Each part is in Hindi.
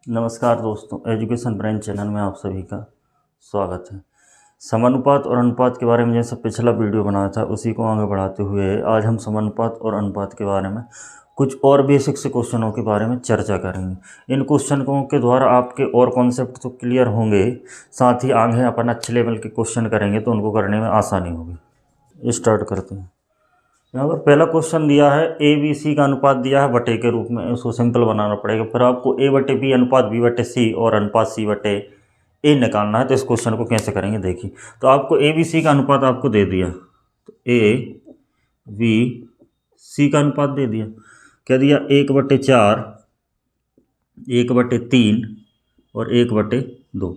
नमस्कार दोस्तों, एजुकेशन ब्रेन चैनल में आप सभी का स्वागत है। समानुपात और अनुपात के बारे में जैसा पिछला वीडियो बनाया था उसी को आगे बढ़ाते हुए आज हम समानुपात और अनुपात के बारे में कुछ और बेसिक से क्वेश्चनों के बारे में चर्चा करेंगे। इन क्वेश्चनों के द्वारा आपके और कॉन्सेप्ट तो क्लियर होंगे, साथ ही आगे अपन अच्छे लेवल के क्वेश्चन करेंगे तो उनको करने में आसानी होगी। स्टार्ट करते हैं। यहाँ पर पहला क्वेश्चन दिया है ए बी सी का अनुपात दिया है बटे के रूप में, उसको सिंपल बनाना पड़ेगा। फिर आपको ए बटे बी अनुपात बी बटे सी और अनुपात सी बटे ए निकालना है। तो इस क्वेश्चन को कैसे करेंगे देखिए। तो आपको ए बी सी का अनुपात आपको दे दिया, तो ए बी सी का अनुपात दे दिया। क्या दिया? 1/4, 1/3 और 1/2।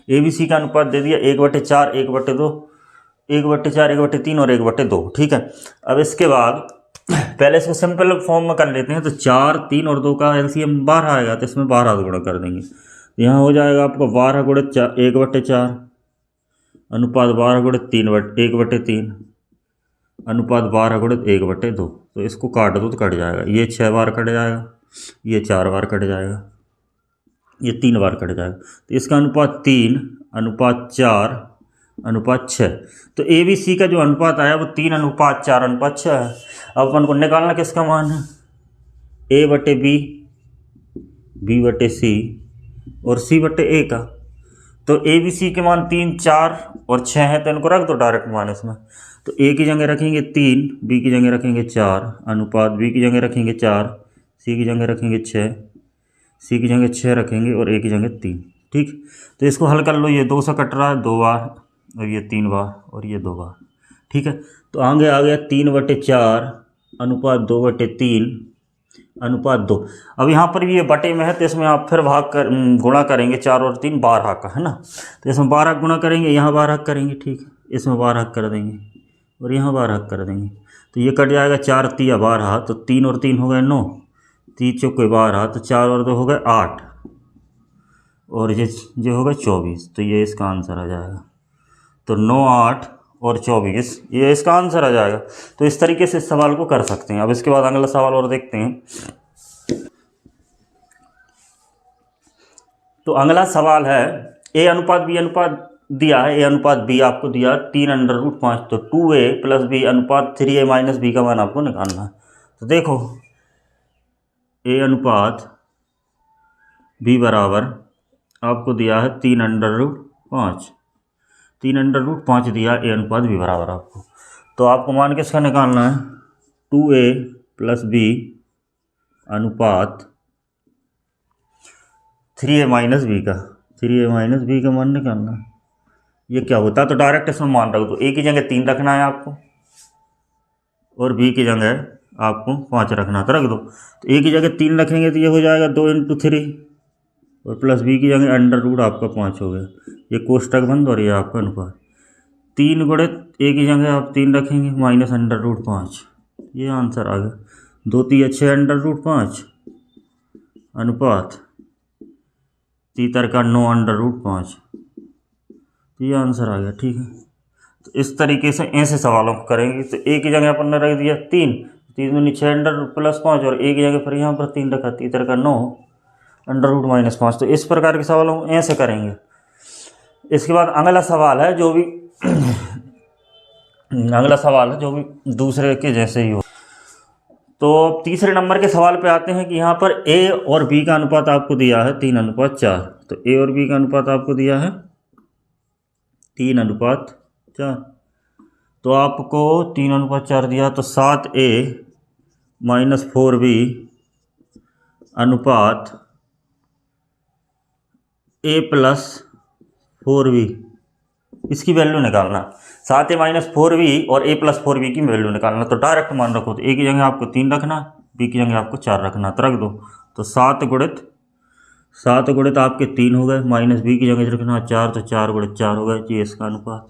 ए बी सी का अनुपात दे दिया 1/4, 1/2, 1/4, 1/3 और 1/2। ठीक है। अब इसके बाद पहले इसको सिंपल फॉर्म में कर लेते हैं। तो 4, 3 और 2 का एलसीएम 12 आएगा, तो इसमें 12 गुणा कर देंगे। यहाँ हो जाएगा आपको 12 गुणित 1/4 अनुपात 12 गुणित 1/3 अनुपात 12 गुणित 1/2। तो इसको काट दो तो कट जाएगा। ये 6 बार कट जाएगा, ये 4 बार कट जाएगा, ये 3 बार कट जाएगा। तो इसका अनुपात 3 अनुपात 4 अनुपात 6। तो ए बी सी का जो अनुपात आया वो 3 अनुपात 4 अनुपात 6 है। अब अपन को निकालना किसका मान है? ए बटे बी, बी बटे सी और सी बटे ए का। तो ए बी सी के मान 3, 4 और 6 हैं, तो इनको रख दो डायरेक्ट मान इसमें। तो ए की जगह रखेंगे 3, बी की जगह रखेंगे 4 अनुपात बी की जगह रखेंगे 4, सी की जगह रखेंगे 6, सी की जगह 6 रखेंगे और ए की जगह 3। ठीक। तो इसको हल कर लो। ये 2 से कट रहा है 2 बार और ये 3 बार और ये 2 बार। ठीक है। तो आगे आ गया 3/4 अनुपात 2/3 अनुपात 2। अब यहाँ पर भी ये बटे में है, तो इसमें आप फिर गुणा करेंगे। 4 और 3 12 का है ना, तो इसमें 12 गुणा करेंगे, यहाँ 12 करेंगे। ठीक है। इसमें 12 कर देंगे और यहाँ 12 कर देंगे। तो ये कट जाएगा। 4 तिया 12, तो 3 और 3 हो गए 9, 3 चौके 12, तो 4 और 2 हो गए 8 और ये हो गए 24। तो ये इसका आंसर आ जाएगा। तो 9, 8 और 24 ये इसका आंसर आ जाएगा। तो इस तरीके से इस सवाल को कर सकते हैं। अब इसके बाद अगला सवाल और देखते हैं। तो अगला सवाल है ए अनुपात बी अनुपात दिया है। ए अनुपात बी आपको दिया 3√5। तो 2a + b अनुपात 3a - b का मान आपको निकालना है। तो देखो ए अनुपात बी बराबर आपको दिया है 3√5, 3√5 दिया ए अनुपात बी बराबर आपको। तो आपको मान किसका निकालना है? 2a + b अनुपात 3a - b का, 3a - b का मान निकालना है। ये क्या होता है? तो डायरेक्ट इसमें मान रख दो। ए की जगह 3 रखना है आपको और बी की जगह आपको 5 रखना है, तो रख दो। तो ए की जगह 3 रखेंगे तो ये हो जाएगा 2 × 3 और प्लस बी की जगह √ आपका 5 हो गया। ये कोष्टक बंद और ये आपका अनुपात 3 गुणित ए की जगह आप 3 रखेंगे -√5। ये आंसर आ गया। 2 × 6 √5 अनुपात 3 का 9 √5। ये आंसर आ गया। ठीक है। तो इस तरीके से ऐसे सवालों को करेंगे। तो ए की जगह अपन ने रख दिया 3, 3 दूनी 6 + 5 और ए की जगह फिर यहाँ पर 3 रखा, 3 का 9 √-5। तो इस प्रकार के सवालों को ऐसे करेंगे। इसके बाद अगला सवाल है जो भी दूसरे के जैसे ही हो। तो तीसरे नंबर के सवाल पे आते हैं कि यहाँ पर ए और बी का अनुपात आपको दिया है 3:4। तो ए और बी का अनुपात आपको दिया है 3:4। तो आपको 3:4 दिया, तो 7a - 4b अनुपात a + 4b इसकी वैल्यू निकालना। 7a - 4b और a + 4b की वैल्यू निकालना। तो डायरेक्ट मान रखो। तो a की जगह आपको 3 रखना, b की जगह आपको 4 रखना, तो रख दो। तो 7 गुणित आपके 3 हो गए, -b की जगह रखना 4, तो 4 × 4 हो गए। ये इसका अनुपात।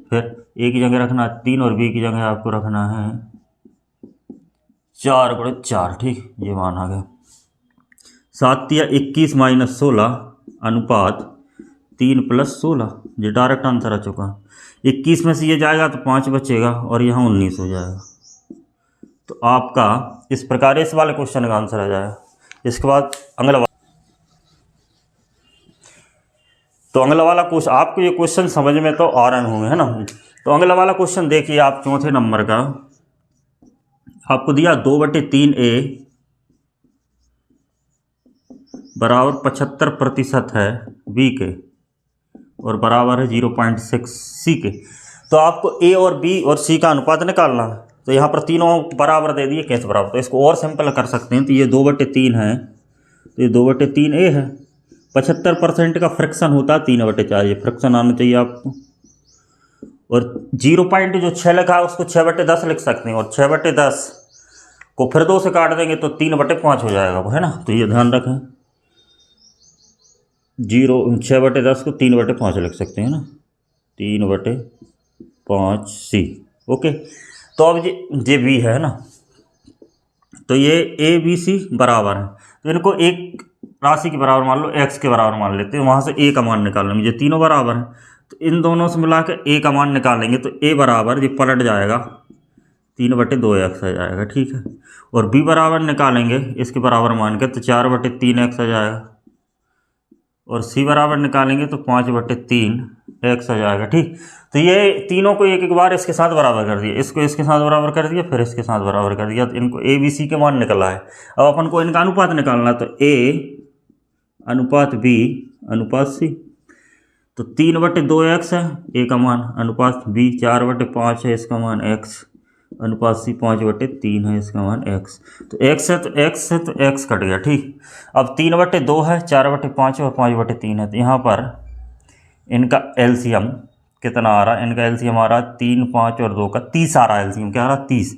फिर a की जगह रखना 3 और b की जगह आपको रखना है 4 × 4। ठीक। ये मान आ गया। 7 × 21 - 16 अनुपात 3 + 16। ये डायरेक्ट आंसर आ चुका। 21 में से ये जाएगा तो 5 बचेगा और यहाँ 19 हो जाएगा। तो आपका इस प्रकार इस वाले क्वेश्चन का आंसर आ जाएगा। इसके बाद अगला तो अगला वाला क्वेश्चन, आपको ये क्वेश्चन समझ में तो आ रहे होंगे, है ना। तो अगला वाला क्वेश्चन देखिए आप, चौथे नंबर का आपको दिया 2/3A बराबर 75% है B के और बराबर है 0.6 C के। तो आपको A और B और C का अनुपात निकालना है। तो यहाँ पर तीनों बराबर दे दिए, कैसे बराबर, तो इसको और सिंपल कर सकते हैं। तो ये 2/3 है, तो ये 2/3A है। 75% का फ्रैक्शन होता है 3/4, ये फ्रैक्शन आना चाहिए आपको। और 0.6 लिखा है उसको 6/10 लिख सकते हैं, और 6/10 को फिर 2 से काट देंगे तो 3/5 हो जाएगा वो, है ना। तो ये ध्यान रखें, 6/10 को 3/5 लिख सकते हैं ना, 3/5 C। ओके, तो अब ये B है ना, तो ये ABC बराबर है। तो इनको एक राशि के बराबर मान लो, x के बराबर मान लेते हैं, वहाँ से A का मान निकाल लेंगे। ये तीनों बराबर हैं, तो इन दोनों से मिला के A का मान निकालेंगे। तो A बराबर ये पलट जाएगा 3/2x आ जाएगा, ठीक है। और B बराबर निकालेंगे इसके बराबर मान के, तो 4/3x आ जाएगा। और C बराबर निकालेंगे तो 5/3x आ जाएगा, ठीक। तो ये तीनों को एक एक बार इसके साथ बराबर कर दिया, इसको इसके साथ बराबर कर दिया, फिर इसके साथ बराबर कर दिया। तो इनको ABC के मान निकला है। अब अपन को इनका अनुपात निकालना है, तो A अनुपात B अनुपात C। तो 3/2x है A का मान, अनुपात B 4/5 है इसका मान x, अनुपात C 5/3 है इसका मान x। तो x है तो x है तो x कट गया, ठीक। अब 3/2 है, 4/5 और 5/3 है। तो यहाँ पर इनका एलसीएम कितना आ रहा है, इनका एलसीएम आ रहा है 3, 5 और 2 का 30 आ रहा है। एलसीएम क्या आ रहा है, 30।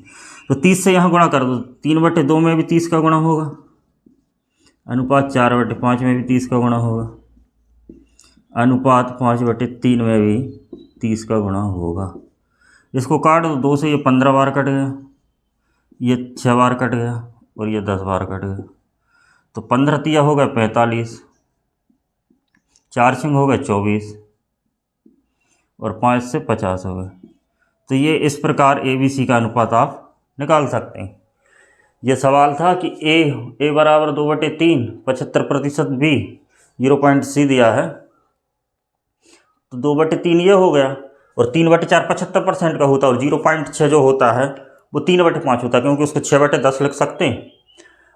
तो 30 से यहाँ गुणा कर दो, 3/2 में भी 30 का गुणा होगा, अनुपात 4/5 में भी 30 का गुणा होगा, अनुपात 5/3 में भी 30 का गुणा होगा। इसको काट दो, 2 से ये 15 बार कट गया, ये 6 बार कट गया और ये 10 बार कट गया। तो 15 तिया हो गया 45, 4 छिंग हो गए 24 और 5 से 50 हो गए। तो ये इस प्रकार ABC का अनुपात आप निकाल सकते हैं। ये सवाल था कि A बराबर 2/3, 75% B, 0.C दिया है, तो 2/3 ये हो गया, और 3/4 75% का होता है, और 0.6 जो होता है वो 3/5 होता है, क्योंकि उसको 6/10 लिख सकते हैं,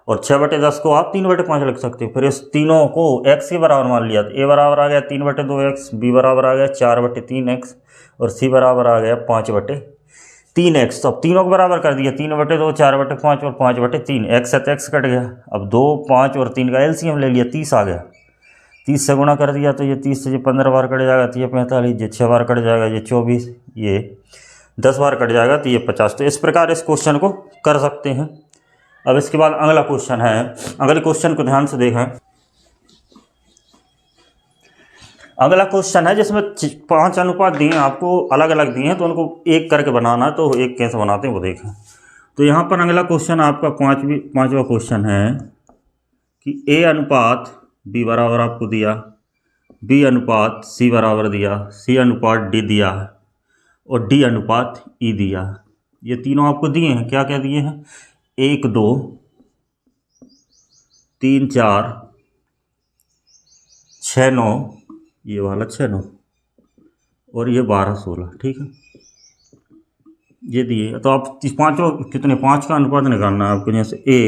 और 6/10 को आप 3/5 लिख सकते हैं। फिर इस तीनों को x के बराबर मान लिया, तो A बराबर आ गया 3/2x, B बराबर आ गया 4/3x और C बराबर आ गया 5/3x। तो अब तीनों को बराबर कर दिया, 3/2, 4/5 और 5/3, x है तो x कट गया। अब 2, 5 और 3 का एलसीएम ले लिया, 30 आ गया, 30 से गुणा कर दिया, तो ये 30 से ये 15 बार कट जाएगा, तो ये 45, ये 6 बार कट जाएगा, ये 24, ये 10 बार कट जाएगा, तो ये 50। तो इस प्रकार इस क्वेश्चन को कर सकते हैं। अब इसके बाद अगला क्वेश्चन है, अगले क्वेश्चन को ध्यान से देखें। अगला क्वेश्चन है जिसमें 5 अनुपात दिए हैं, आपको अलग अलग दिए हैं, तो उनको एक करके बनाना है। तो एक कैसे बनाते हैं वो देखें। तो यहाँ पर अगला क्वेश्चन आपका पाँचवा क्वेश्चन है कि A अनुपात B बराबर आपको दिया, B अनुपात C बराबर दिया, C अनुपात D दिया है, और D अनुपात E दिया है। ये तीनों आपको दिए हैं, क्या क्या दिए हैं, 1, 2, 3, 4, 6, 9, ये वाला 6, 9 और ये 12, 16, ठीक है, ये दिए। तो आप पाँचों कितने, 5 का अनुपात निकालना है आपको, जैसे A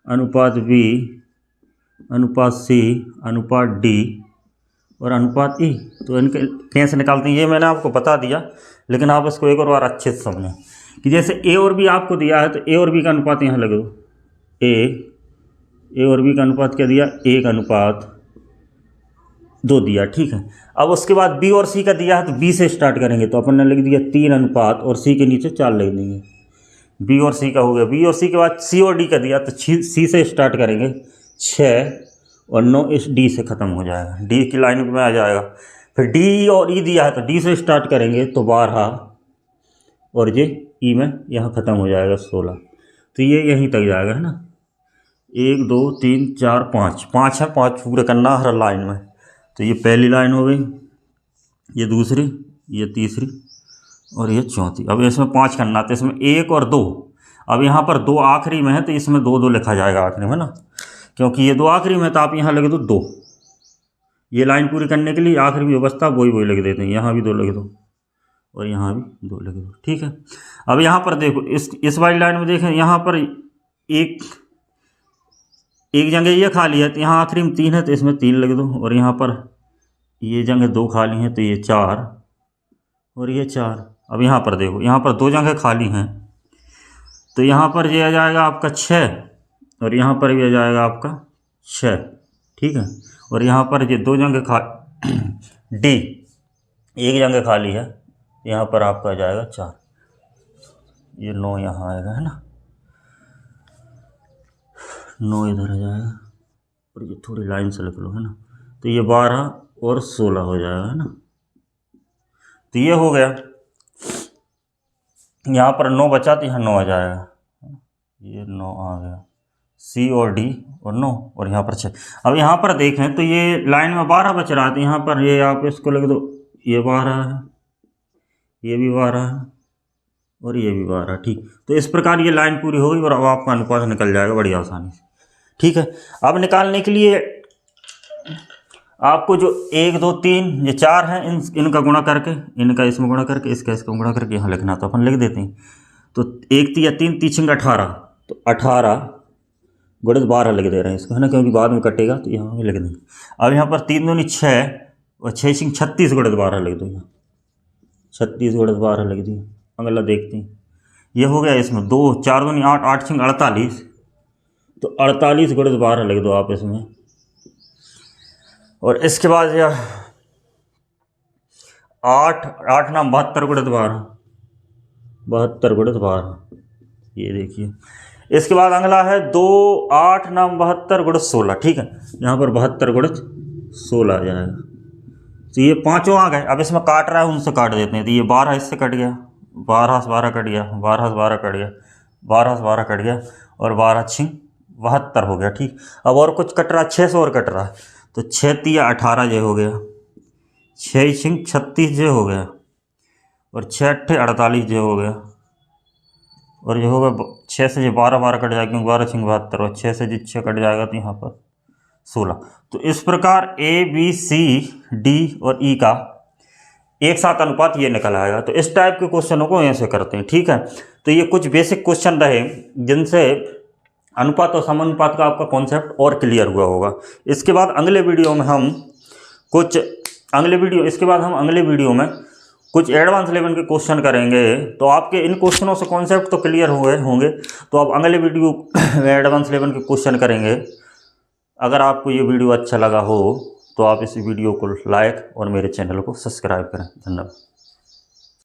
अनुपात B अनुपात C अनुपात D और अनुपात E। तो इनके कैसे निकालते हैं ये मैंने आपको बता दिया, लेकिन आप इसको एक और बार अच्छे से समझें कि जैसे A और B आपको दिया है, तो A और B का अनुपात यहाँ लगे दो, A और B का अनुपात क्या दिया, 1 अनुपात 2 दिया, ठीक है। अब उसके बाद B और C का दिया है, तो B से स्टार्ट करेंगे, तो अपन ने लिख दिया 3 अनुपात और C के नीचे 4 लिख देंगे। B और C का हो गया। B और C के बाद C और D का दिया, तो C से स्टार्ट करेंगे, 6 और 9 इस D से ख़त्म हो जाएगा, D की लाइन में आ जाएगा। फिर D और E दिया है, तो D से स्टार्ट करेंगे तो 12 और ये E में यहाँ ख़त्म हो जाएगा 16। तो ये यहीं तक जाएगा, है ना। 1, 2, 3, 4, 5 है, 5 पूरे करना हर लाइन में। तो ये पहली लाइन हो गई, ये दूसरी, ये तीसरी और ये चौथी। अब इसमें 5 करना, तो इसमें 1 और 2, अब यहाँ पर 2 आखिरी में है, तो इसमें 2 2 लिखा जाएगा आखिरी में ना, क्योंकि ये 2 आखिरी में, तो आप यहाँ लगे तो 2, ये लाइन पूरी करने के लिए आखिर में व्यवस्था वही लिख देते हैं, यहाँ भी 2 लिख दो और यहाँ भी 2 लिख दो, ठीक है। अब यहाँ पर देखो इस वाली लाइन में देखें, यहाँ पर एक जगह ये खाली है तो यहाँ आखिरी में 3 है तो इसमें 3 लिख दो, और यहाँ पर ये जगह 2 खाली हैं तो ये 4 और ये 4। अब यहाँ पर देखो, यहाँ पर 2 जगह खाली हैं तो यहाँ पर ये आ जाएगा आपका 6 और यहाँ पर भी आ जाएगा आपका 6, ठीक है। और यहाँ पर ये 2 जगह डी एक जगह खाली है, यहाँ पर आपका आ जाएगा 4, ये 9 यहाँ आएगा, है ना, 9 इधर आ जाएगा और ये थोड़ी लाइन से लिख लो, है ना, तो ये 12 और 16 हो जाएगा, है ना। तो ये हो गया, यहाँ पर 9 बचा तो यहाँ 9 आ जाएगा, ये 9 आ गया, सी और डी और 9 और यहाँ पर 6। अब यहाँ पर देखें तो ये लाइन में 12 बच रहा था, यहाँ पर ये आप इसको लिख दो, ये 12 है, ये भी 12 है और ये भी 12, ठीक। तो इस प्रकार ये लाइन पूरी हो गई और अब आपका अनुपात निकल जाएगा बड़ी आसानी से, ठीक है। अब निकालने के लिए आपको जो 1 2 3 ये 4 हैं, इनका गुणा करके, इनका इसमें गुणा करके, इसका गुणा करके यहाँ लिखना, तो अपन लिख देते हैं। तो 1 3 3 3 18, तो 18 गुणित 12 लिख दे रहे हैं इसको, है ना, क्योंकि बाद में कटेगा तो यहाँ लिख देंगे। अब यहाँ पर 3 दूनी 6 और 6 सिंह 36 गुणित 12 लिख दो, यहाँ 36 गुणित 12 लिख दिए। अगला देखते हैं, ये हो गया इसमें 2 4 दूनी 8 8 सिंह 48, तो 48 गुणित 12 लिख दो आप इसमें। और इसके बाद यह 8 नाम 72 गुणित 12, 72 गुणित 12, ये देखिए। इसके बाद अगला है 2 8 नाम 72 गुणित 16, ठीक है, यहाँ पर 72 गुणित 16 आ जाएगा। तो ये 5 आ गए। अब इसमें काट रहा है, उनसे काट देते हैं, तो ये 12 इससे कट गया, 12 से 12 कट गया, 12 से 12 कट गया, 12 से 12 कट गया और 12 6 72 हो गया, ठीक। अब और कुछ कट रहा है, 6 से और कट रहा है, तो 6 3 18 जे हो गया, 6 6 36 जे हो गया और 6 8 48 जे हो गया, और ये होगा 6 से 12 12 कट जाएगा, क्योंकि 12 6 72 और 6 से 6 कट जाएगा तो यहाँ पर 16। तो इस प्रकार A B C D और E का एक साथ अनुपात ये निकल आएगा। तो इस टाइप के क्वेश्चनों को ऐसे करते हैं, ठीक है। तो ये कुछ बेसिक क्वेश्चन रहे जिनसे अनुपात और समानुपात का आपका कॉन्सेप्ट और क्लियर हुआ होगा। इसके बाद अगले वीडियो में हम कुछ अगले वीडियो में कुछ एडवांस लेवल के क्वेश्चन करेंगे। तो आपके इन क्वेश्चनों से कॉन्सेप्ट तो क्लियर हुए होंगे, तो आप अगले वीडियो में एडवांस लेवल के क्वेश्चन करेंगे। अगर आपको ये वीडियो अच्छा लगा हो तो आप इस वीडियो को लाइक और मेरे चैनल को सब्सक्राइब करें। धन्यवाद।